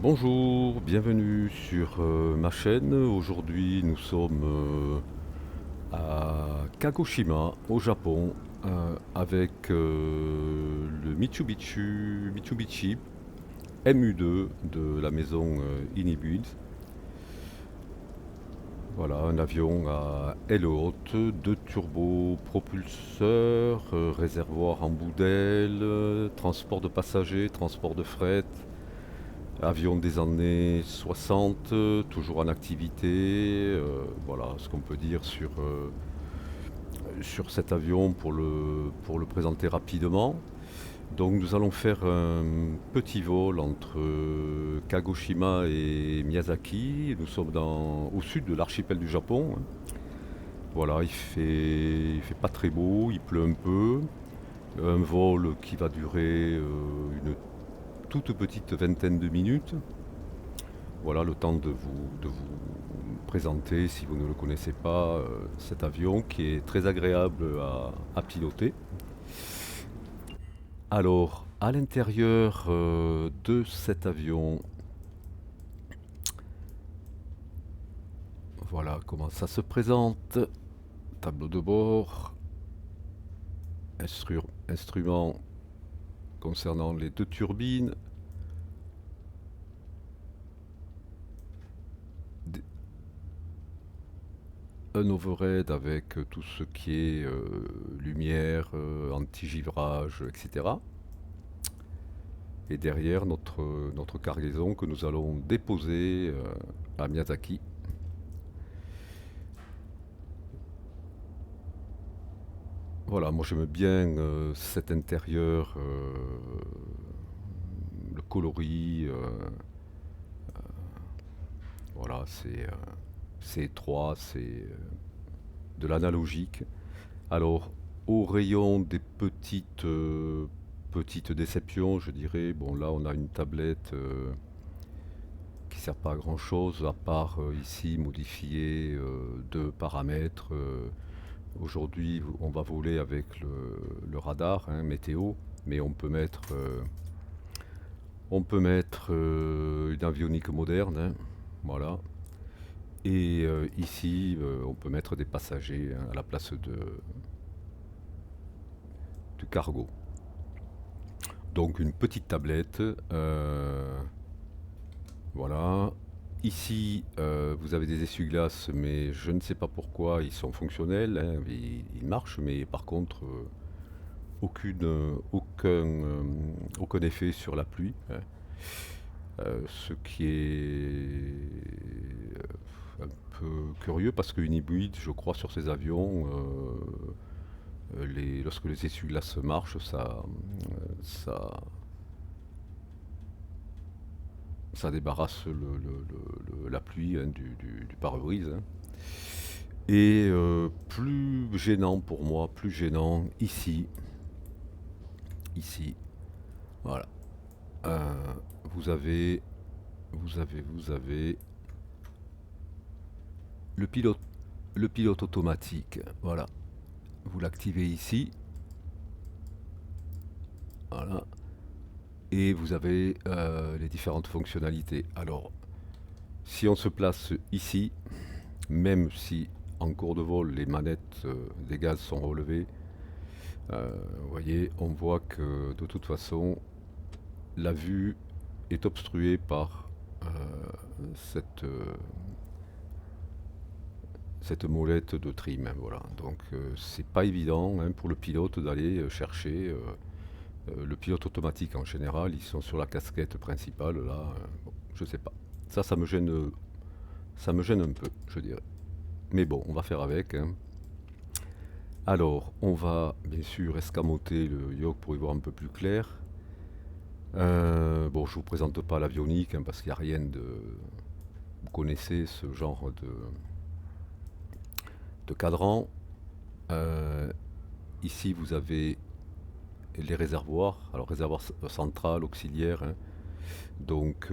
Bonjour, bienvenue sur ma chaîne. Aujourd'hui, nous sommes à Kagoshima, au Japon, avec le Mitsubishi MU2 de la maison Inuit. Voilà, un avion à aile haute, deux turbopropulseurs, réservoir en bout d'aile, transport de passagers, transport de fret. Avion des années 60, toujours en activité. Voilà ce qu'on peut dire sur cet avion pour le présenter rapidement. Donc nous allons faire un petit vol entre Kagoshima et Miyazaki. Nous sommes au sud de l'archipel du Japon. Voilà, il fait pas très beau, il pleut un peu. Un vol qui va durer une toute petite vingtaine de minutes. Voilà le temps de vous présenter, si vous ne le connaissez pas, cet avion qui est très agréable à piloter. Alors, à l'intérieur de cet avion, voilà comment ça se présente. Tableau de bord, instruments concernant les deux turbines, un overhead avec tout ce qui est lumière, anti-givrage, etc. Et derrière notre cargaison que nous allons déposer à Miyazaki. Voilà, moi j'aime bien cet intérieur, le coloris, voilà, c'est étroit, c'est de l'analogique. Alors, au rayon des petites déceptions, je dirais, bon là on a une tablette qui sert pas à grand chose, à part ici modifier deux paramètres. Aujourd'hui, on va voler avec le radar météo, mais on peut mettre une avionique moderne, voilà. Et ici, on peut mettre des passagers à la place du cargo. Donc une petite tablette, voilà. Ici, vous avez des essuie-glaces, mais je ne sais pas pourquoi ils sont fonctionnels, ils marchent, mais par contre, aucun effet sur la pluie, ce qui est un peu curieux parce qu'une hybride, je crois, sur ces avions, lorsque les essuie-glaces marchent, ça, ça débarrasse la pluie du pare-brise. Et plus gênant pour moi, plus gênant, ici, voilà. Euh, vous avez, vous avez le pilote, le pilote automatique. Voilà, vous l'activez ici. Voilà. Et vous avez les différentes fonctionnalités. Alors, si on se place ici, même si en cours de vol les manettes des gaz sont relevées, vous voyez, on voit que de toute façon, la vue est obstruée par cette, cette molette de trim. Voilà. Donc c'est pas évident pour le pilote d'aller chercher. Le pilote automatique en général, ils sont sur la casquette principale. Là, bon, je sais pas. Ça me gêne un peu, je dirais. Mais bon, on va faire avec. Alors, on va bien sûr escamoter le yoke pour y voir un peu plus clair. Bon, je vous présente pas l'avionique parce qu'il n'y a rien de. Vous connaissez ce genre de cadran. Euh, Ici, vous avez les réservoirs. Alors, réservoir central, auxiliaire. Donc,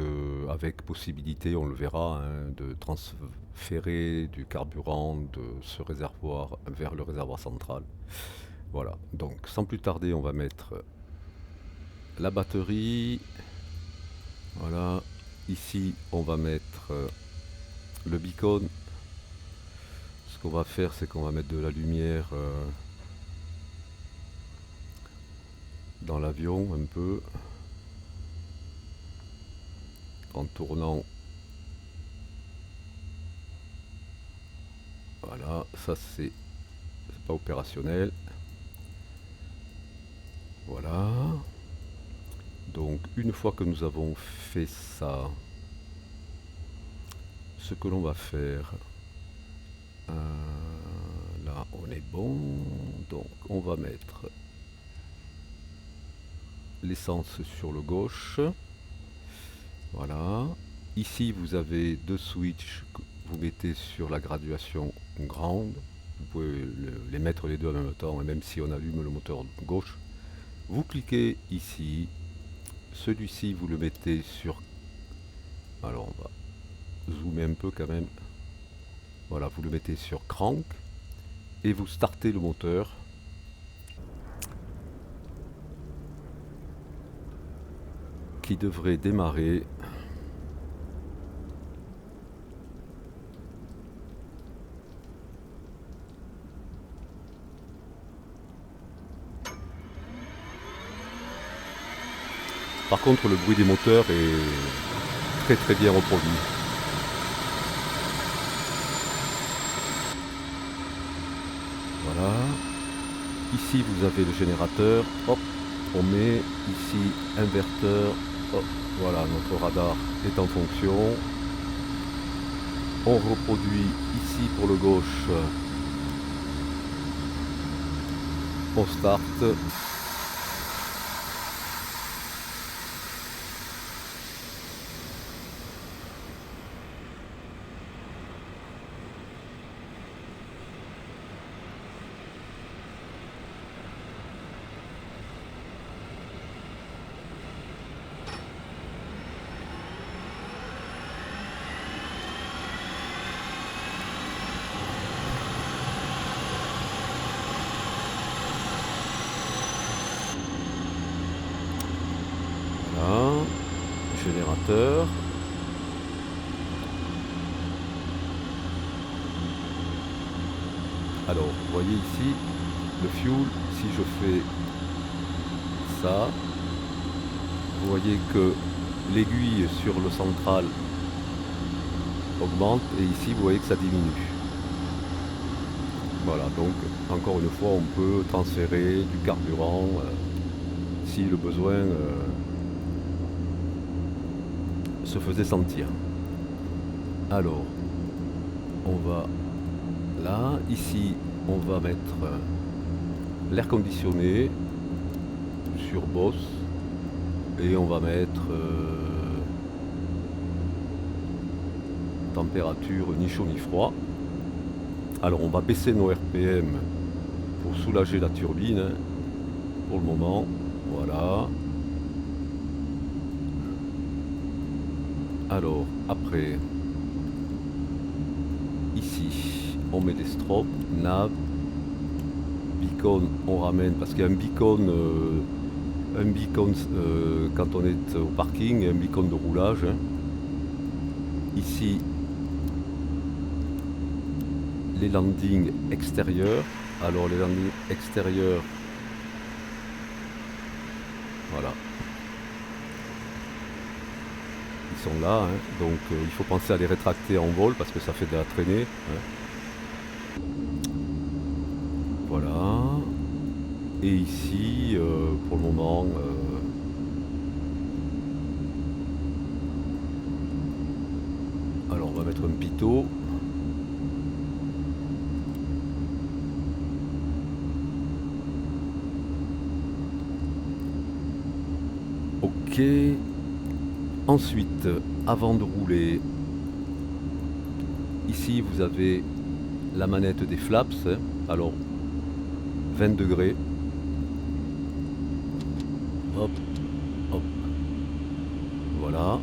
avec possibilité, on le verra, de transférer du carburant de ce réservoir vers le réservoir central. Voilà. Donc, sans plus tarder, on va mettre la batterie. Voilà. ici on va mettre le beacon. Ce qu'on va faire, c'est qu'on va mettre de la lumière dans l'avion un peu, en tournant. Voilà, ça c'est pas opérationnel. Voilà. Donc une fois que nous avons fait ça, ce que l'on va faire, là on est bon, donc on va mettre l'essence sur le gauche. Voilà. Ici vous avez deux switches que vous mettez sur la graduation grande. Vous pouvez les mettre les deux en même temps, et même si on allume le moteur gauche, vous cliquez ici. Celui-ci vous le mettez sur... Alors on va zoomer un peu quand même. Voilà, vous le mettez sur crank et vous startez le moteur. Qui devrait démarrer. Par contre, le bruit des moteurs est très bien reproduit. Voilà. Ici, vous avez le générateur. Hop, on met ici inverteur. Hop, voilà, notre radar est en fonction. On reproduit ici pour le gauche. On start. Voilà, générateur. Alors, vous voyez ici, le fuel, si je fais ça, vous voyez que l'aiguille sur le central augmente et ici vous voyez que ça diminue. Voilà, donc encore une fois on peut transférer du carburant si le besoin se faisait sentir. Alors, on va là, ici on va mettre l'air conditionné sur Boss et on va mettre température ni chaud ni froid. Alors on va baisser nos RPM pour soulager la turbine pour le moment. Voilà. Alors après, ici on met des strobes, nav, beacon on ramène parce qu'il y a un beacon quand on est au parking et un beacon de roulage. Ici les landings extérieurs. Alors les landings extérieurs, voilà, ils sont là, hein. Donc il faut penser à les rétracter en vol parce que ça fait de la traînée, hein. Voilà. Et ici pour le moment alors on va mettre un pitot. Ok. Ensuite, avant de rouler, ici vous avez la manette des flaps. Alors 20 degrés. Hop, hop. Voilà.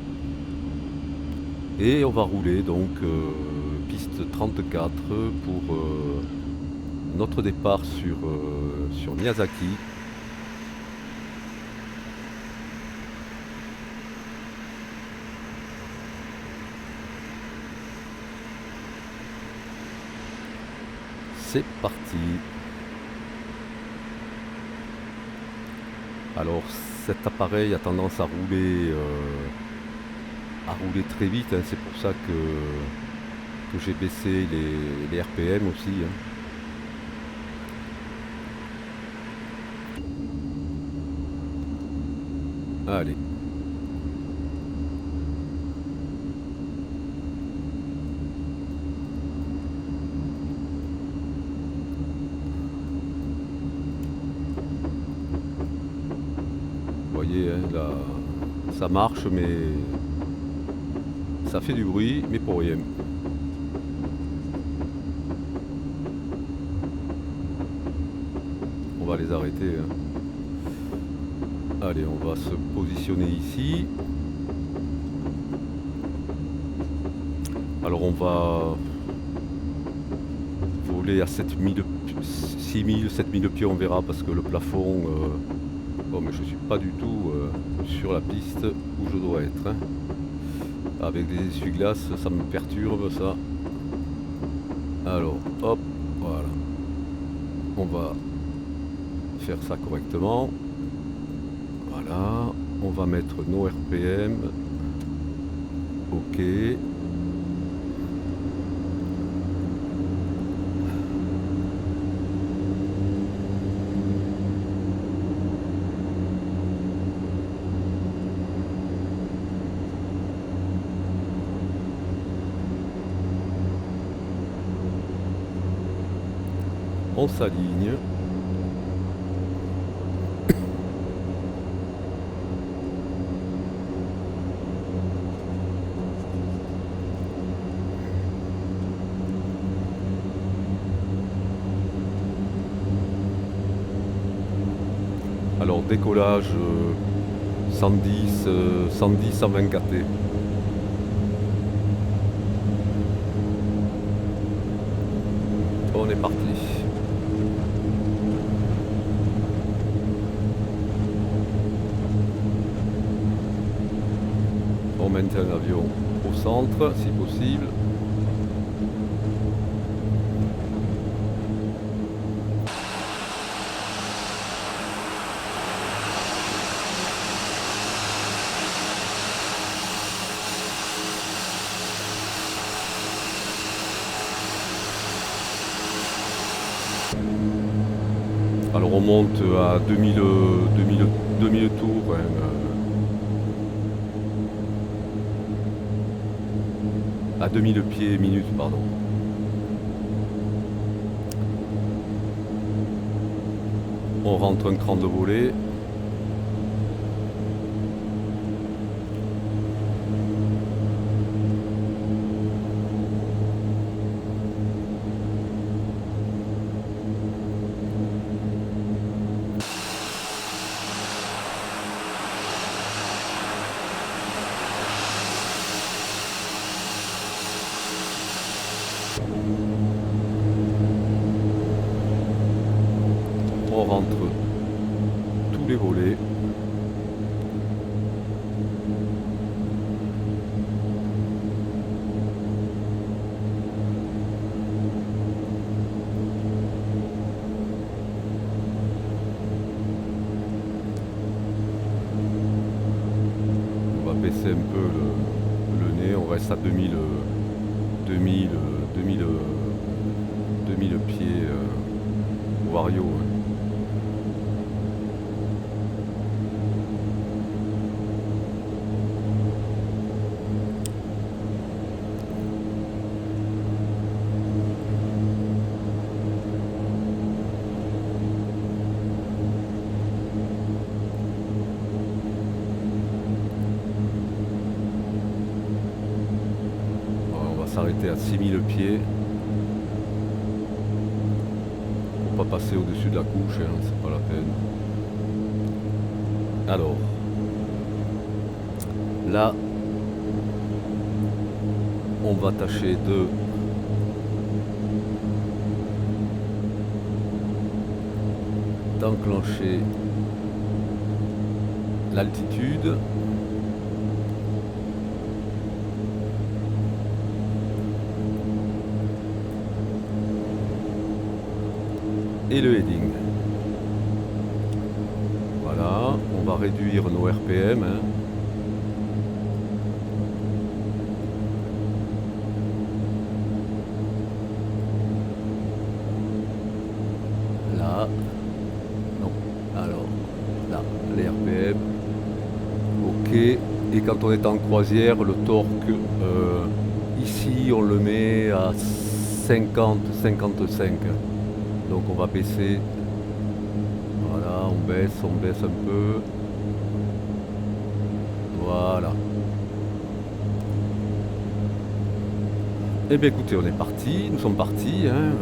Et on va rouler donc piste 34 pour notre départ sur Miyazaki. C'est parti. Alors cet appareil a tendance à rouler très vite, hein. C'est pour ça que j'ai baissé les RPM aussi, hein. Allez. Vous voyez, hein, là, ça marche, mais ça fait du bruit, mais pour rien. On va les arrêter, hein. Allez, on va se positionner ici. Alors on va voler à 6000, 6000, 7000 pieds, on verra, parce que le plafond... bon, mais je suis pas du tout sur la piste où je dois être, hein. Avec les essuie-glaces, ça me perturbe, ça. Alors, hop, voilà. On va faire ça correctement. Voilà, on va mettre nos RPM. Ok. On s'aligne. Alors décollage 110, 110, 124 T. On est parti. On maintient l'avion au centre si possible. Alors on monte à 2000 tours, hein, à 2000 pieds minutes, pardon. On rentre un cran de volée. On rentre tous les volets. On va baisser un peu le nez, on reste à 2000 pieds Wario, hein. S'arrêter à 6000 pieds pour pas passer au-dessus de la couche, hein, c'est pas la peine. Alors là on va tâcher d'enclencher l'altitude. et le heading. Voilà, on va réduire nos RPM. Hein. Là, non, alors, là, les RPM. Ok, et quand on est en croisière, le torque, ici on le met à 50-55. Donc on va baisser. Voilà, on baisse un peu. Voilà. Eh bien écoutez, on est parti, nous sommes partis. Hein,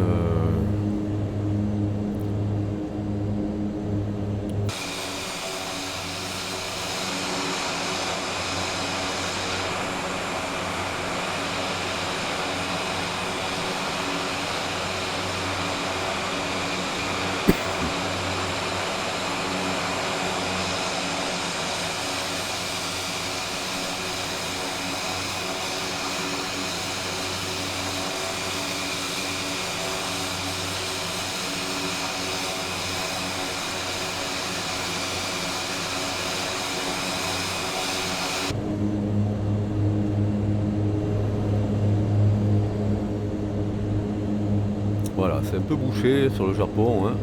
Voilà, c'est un peu bouché sur le Japon. Hein.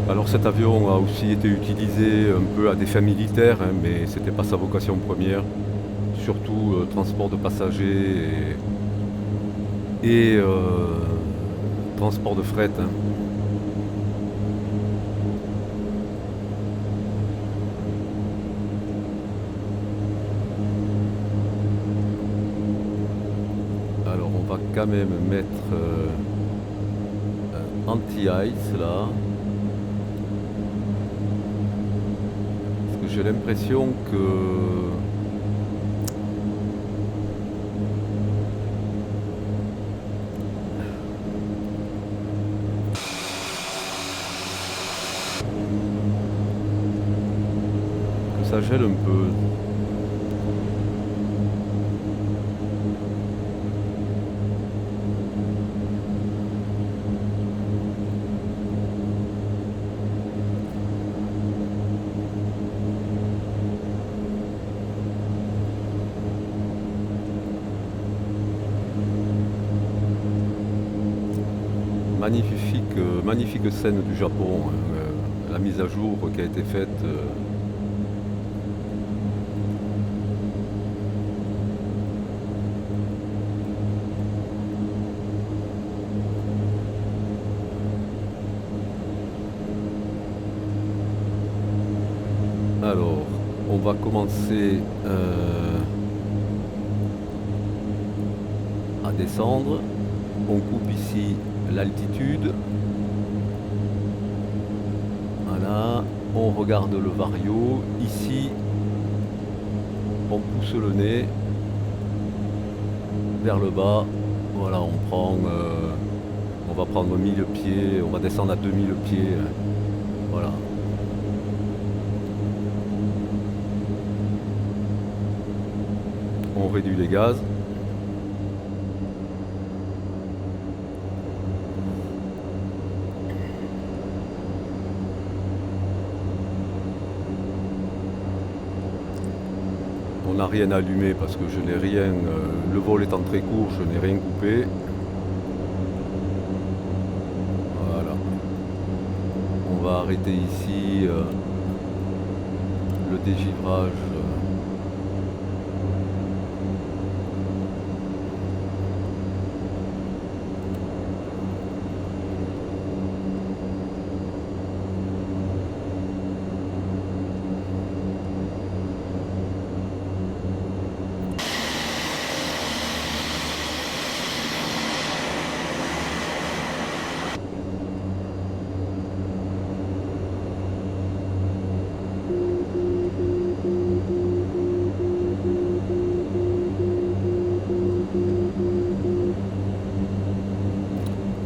Alors cet avion a aussi été utilisé un peu à des fins militaires, hein, mais c'était pas sa vocation première. Surtout transport de passagers et transport de fret. Hein. Alors on va quand même mettre un anti-ice là. Parce que j'ai l'impression que ça gèle un peu. Magnifique scène du Japon, hein, la mise à jour qui a été faite. Alors, on va commencer à descendre. On coupe ici l'altitude. Voilà, on regarde le vario. Ici, on pousse le nez vers le bas. Voilà, on va prendre 1000 pieds, on va descendre à 2000 pieds. Voilà. On réduit les gaz. n'a rien allumé parce que je n'ai rien, le vol étant très court, je n'ai rien coupé. Voilà. On va arrêter ici le dégivrage.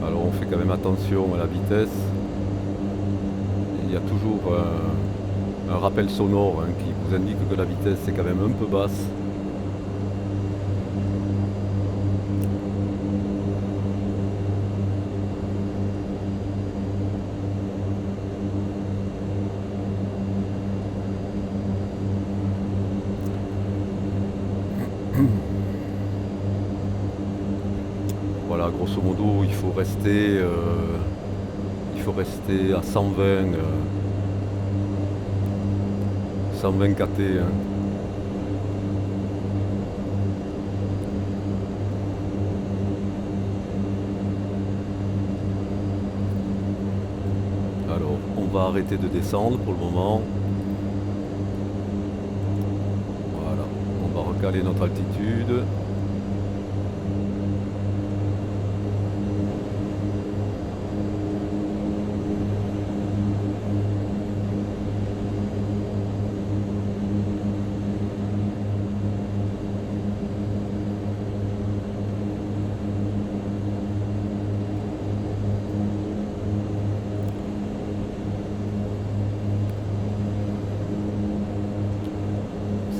Alors on fait quand même attention à la vitesse. Il y a toujours un rappel sonore qui vous indique que la vitesse est quand même un peu basse. Voilà, grosso modo, il faut rester à 120 kT. Alors, on va arrêter de descendre pour le moment. Voilà, on va recaler notre altitude.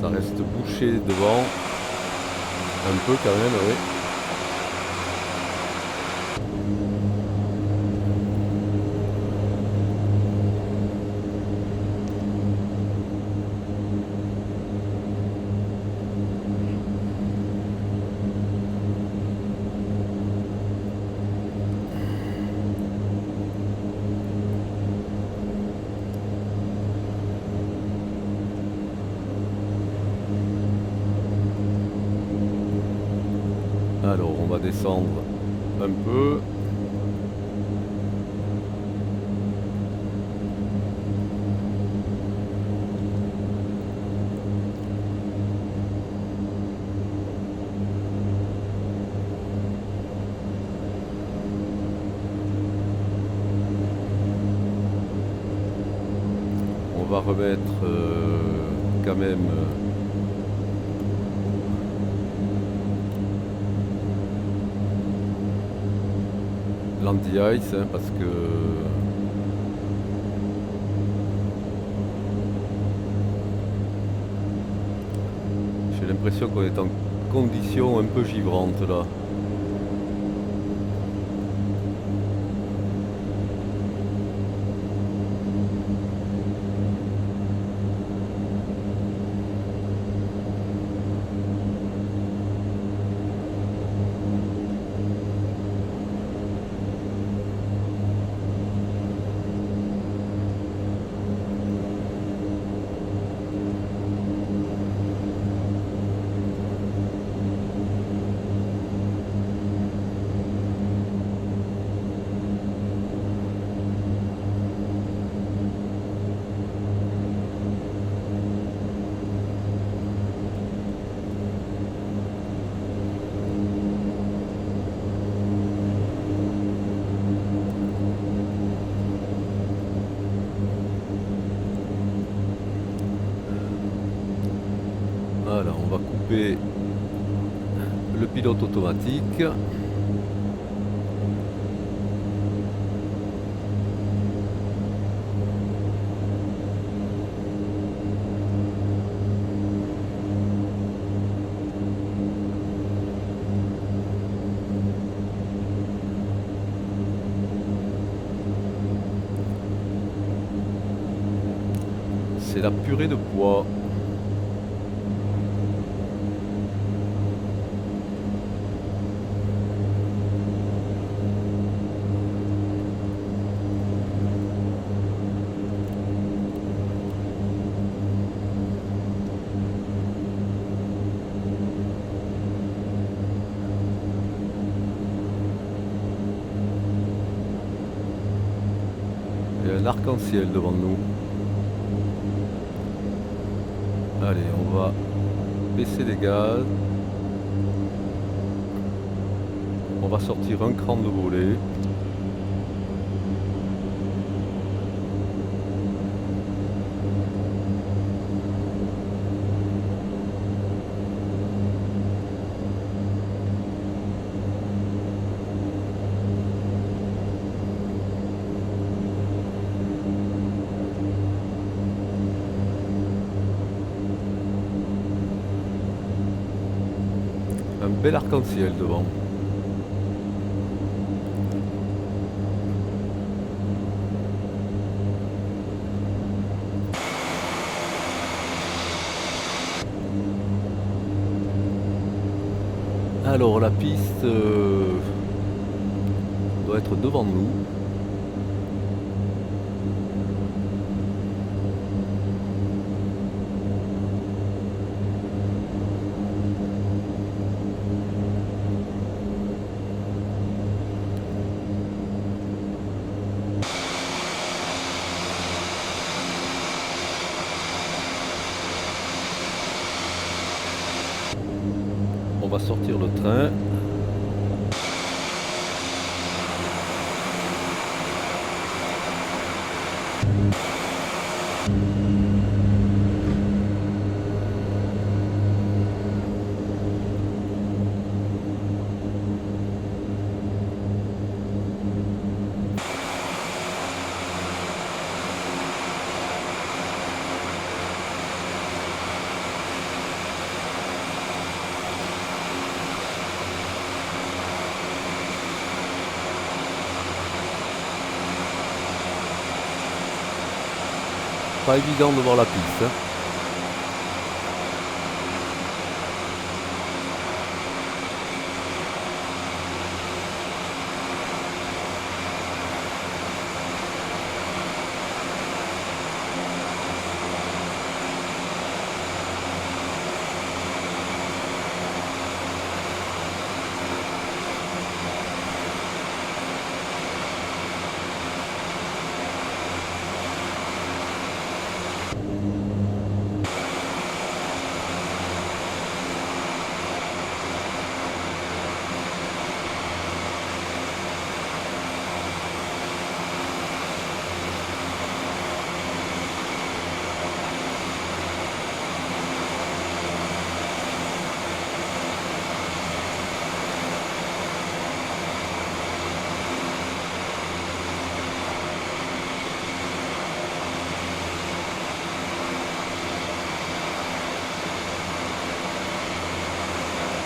Ça reste bouché devant, un peu quand même, oui. Alors on va descendre un peu. On va remettre quand même l'anti-ice parce que j'ai l'impression qu'on est en condition un peu givrante là. Voilà, on va couper le pilote automatique. C'est la purée de pois. y a un arc-en-ciel devant nous. Allez, on va baisser les gaz. On va sortir un cran de volée. Un bel arc-en-ciel devant. Alors la piste doit être devant nous. On va sortir le train. Pas évident de voir la piste, hein.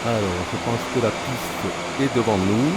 Alors, je pense que la piste est devant nous.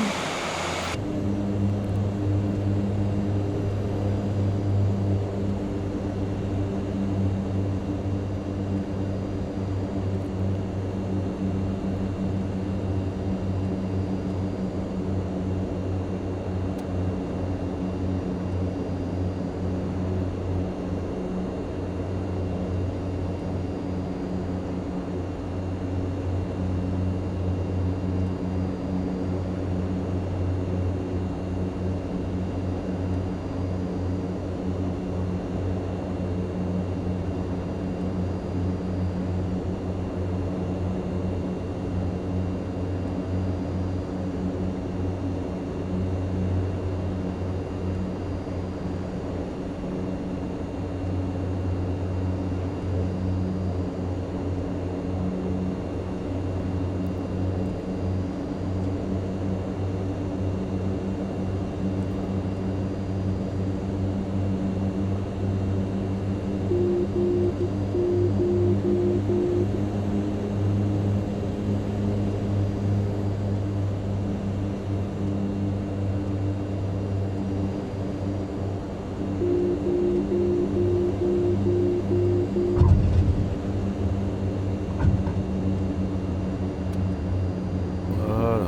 Voilà.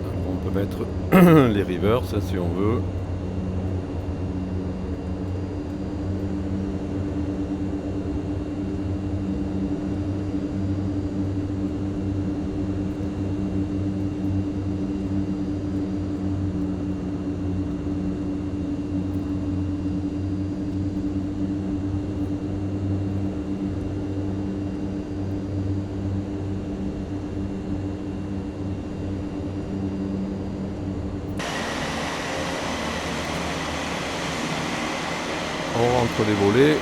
Alors, on peut mettre les reverse si on veut. entre les volets.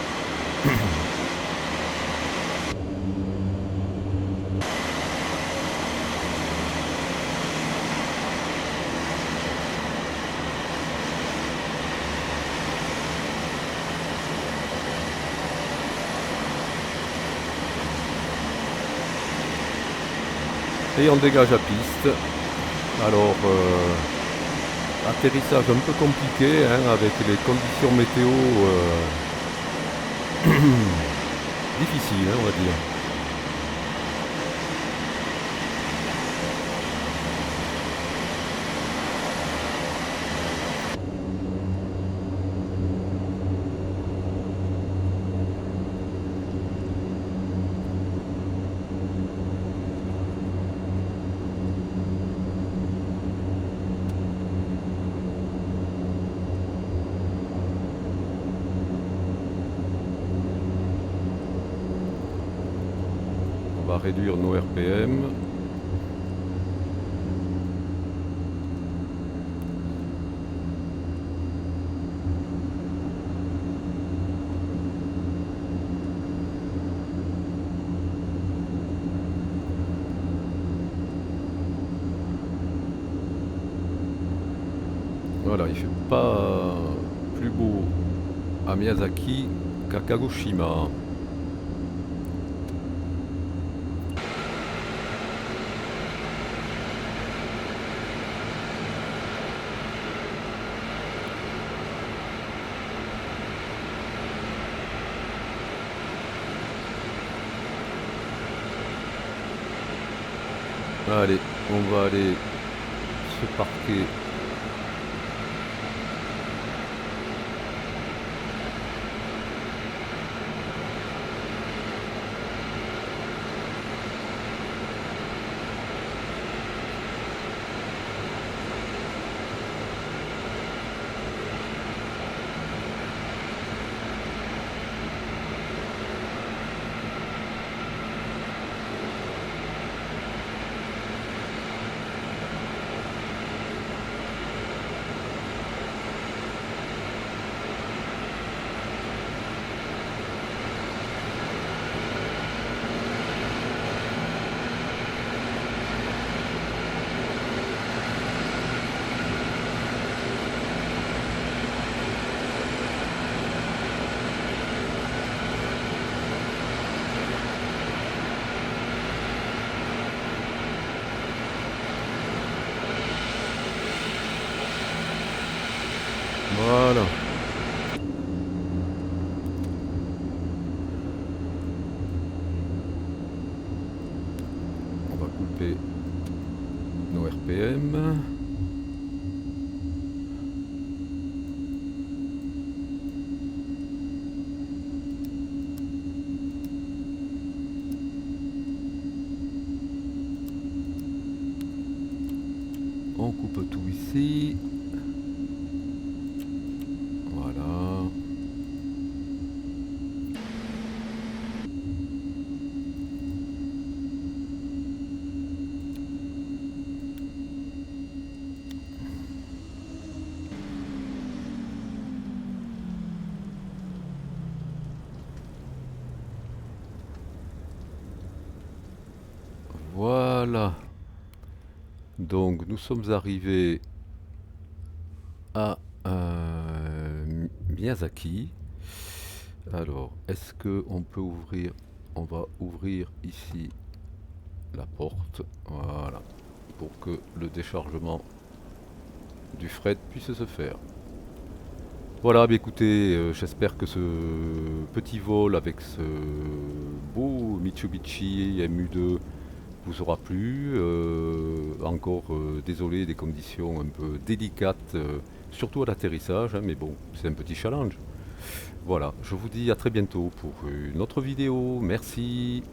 Et on dégage la piste. Alors, atterrissage un peu compliqué hein, avec les conditions météo difficiles, hein, on va dire. On va réduire nos RPM. Voilà, il fait pas plus beau à Miyazaki qu'à Kagoshima. Allez, on va aller se parquer. Voilà. On va couper nos RPM. On coupe tout ici. Voilà. Voilà. Donc nous sommes arrivés à Miyazaki. Alors, est-ce que on peut ouvrir? On va ouvrir ici la porte. Voilà. Pour que le déchargement du fret puisse se faire. Voilà, bah écoutez, j'espère que ce petit vol avec ce beau Mitsubishi MU2 vous aura plu. Encore désolé des conditions un peu délicates, surtout à l'atterrissage, hein, mais bon, c'est un petit challenge. Voilà, je vous dis à très bientôt pour une autre vidéo. Merci.